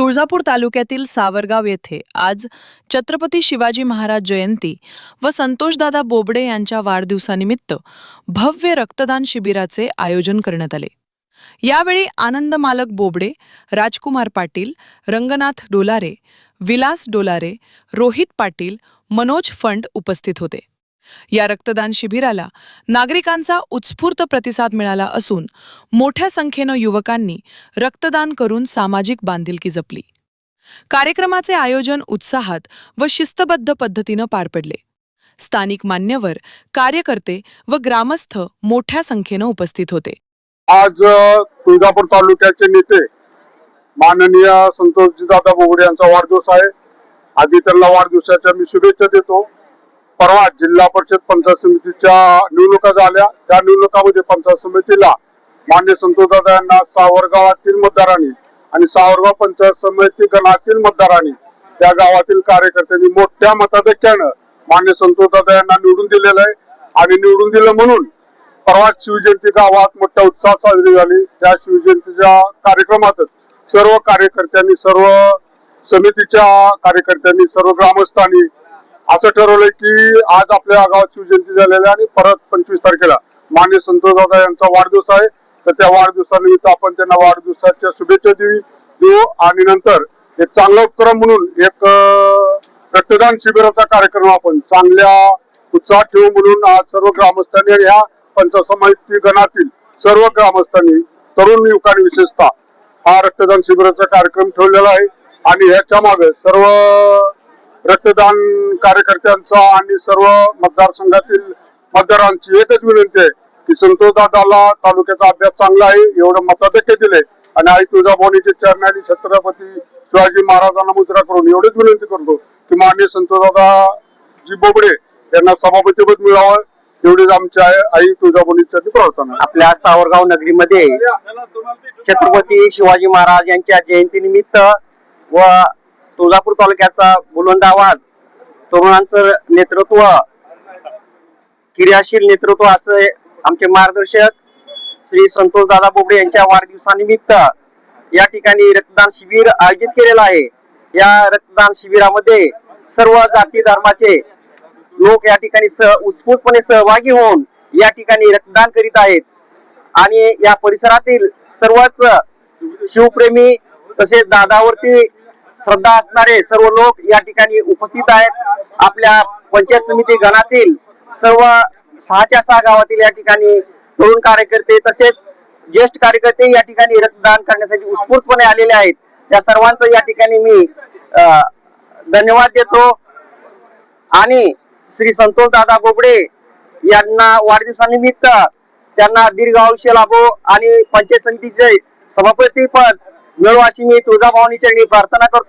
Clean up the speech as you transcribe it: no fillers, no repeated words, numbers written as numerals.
तुळजापूर तालुक्यातील सावरगाव येथे आज छत्रपती शिवाजी महाराज जयंती व संतोषदादा बोबडे यांच्या वाढदिवसानिमित्त भव्य रक्तदान शिबिराचे आयोजन करण्यात आले। यावेळी आनंद मालक बोबडे, राजकुमार पाटील, रंगनाथ डोलारे, विलास डोलारे, रोहित पाटील, मनोज फंड उपस्थित होते। या रक्तदान शिबिराला नागरिकांचा उत्स्फूर्त प्रतिसाद मिळाला असून मोठ्या संख्येने युवकांनी रक्तदान करून सामाजिक बांधिलकी जपली। कार्यक्रमाचे आयोजन उत्साहात व शिस्तबद्ध पद्धतीने पार पडले। स्थानिक मान्यवर, कार्यकर्ते व ग्रामस्थ मोठ्या संख्येने उपस्थित होते। आज तुळजापूर तालुक्याचे नेते माननीय संतोषदादा बोबडे यांचा वाढदिवस आहे। आधी त्यांना वाढदिवसाच्या मी शुभेच्छा देतो। परवा जिल्हा परिषद पंचायत समितीच्या निवडणुका झाल्या। त्या निवडणुकामध्ये पंचायत समितीला माननीय संतोषदादा यांना सावरगावातील मतदारांनी आणि सावरगाव पंचायत समिती गणातील मतदारांनी त्या गावातील कार्यकर्त्यांनी मोठ्या मताधिक्याने माननीय संतोषदादा यांना निवडून दिलेलं आहे। आणि निवडून दिलं म्हणून परवा शिवजयंती गावात मोठ्या उत्साहात साजरी झाली। त्या शिवजयंतीच्या कार्यक्रमात सर्व कार्यकर्त्यांनी, सर्व समितीच्या कार्यकर्त्यांनी, सर्व ग्रामस्थांनी असं ठरवलंय की आज आपल्या गावात शिवजयंती झालेली आहे आणि परत 25 तारखेला माननीय संतोषदादा यांचा वाढदिवस आहे। तर त्या वाढदिवसानिमित्त आपण त्यांना वाढदिवसाच्या शुभेच्छा देऊ आणि नंतर एक चांगला उपक्रम म्हणून एक रक्तदान शिबिराचा कार्यक्रम आपण चांगल्या उत्साहात ठेवू म्हणून आज सर्व ग्रामस्थांनी आणि ह्या पंचायत समिती गणातील सर्व ग्रामस्थांनी, तरुण युवकांनी विशेषतः हा रक्तदान शिबिराचा कार्यक्रम ठेवलेला आहे। आणि ह्याच्या मागे सर्व रक्तदान कार्यकर्त्यांचा आणि सर्व मतदारसंघातील मतदारांची एकच विनंती आहे की संतोषदादाला तालुक्याचा अभ्यास चांगला आहे एवढं मताधिक्य दिले आणि आई तुळजाभवानीचे चरणारी छत्रपती शिवाजी महाराजांना मुजरा करून एवढीच विनंती करतो की माननीय संतोषदादा जी बोबडे यांना सभापतिपद मिळावं एवढीच आमची आई तुळजाभवानीची प्रार्थना। आपल्या सावरगाव नगरीमध्ये छत्रपती शिवाजी महाराज यांच्या जयंतीनिमित्त व तुळजापूर तालुक्याचा बुलंद आवाज, तरुणांचं नेतृत्व, क्रियाशील नेतृत्व असे आमचे मार्गदर्शक श्री संतोषदादा बोबडे यांच्या वाढदिवसानिमित्त या ठिकाणी रक्तदान शिबिर आयोजित केलेलं आहे। या रक्तदान शिबिरामध्ये सर्व जाती धर्माचे लोक या ठिकाणी उत्स्फूर्तपणे सहभागी होऊन या ठिकाणी रक्तदान करीत आहेत आणि या परिसरातील सर्वच शिवप्रेमी तसेच दादावरती श्रद्धा असणारे सर्व लोक या ठिकाणी उपस्थित आहेत। आपल्या पंचायत समिती गणातील सर्व 6च्या 6 गावातील या ठिकाणी तरुण कार्यकर्ते तसेच ज्येष्ठ कार्यकर्ते या ठिकाणी रक्तदान करण्यासाठी उत्स्फूर्तपणे आलेले आहेत। त्या सर्वांचं या ठिकाणी मी धन्यवाद देतो आणि श्री संतोषदादा बोबडे यांना वाढदिवसानिमित्त त्यांना दीर्घ आयुष्य लाभो आणि पंचायत समितीचे सभापती पद मिळो अशी मी तुळजाभवानी चरणी प्रार्थना करतो।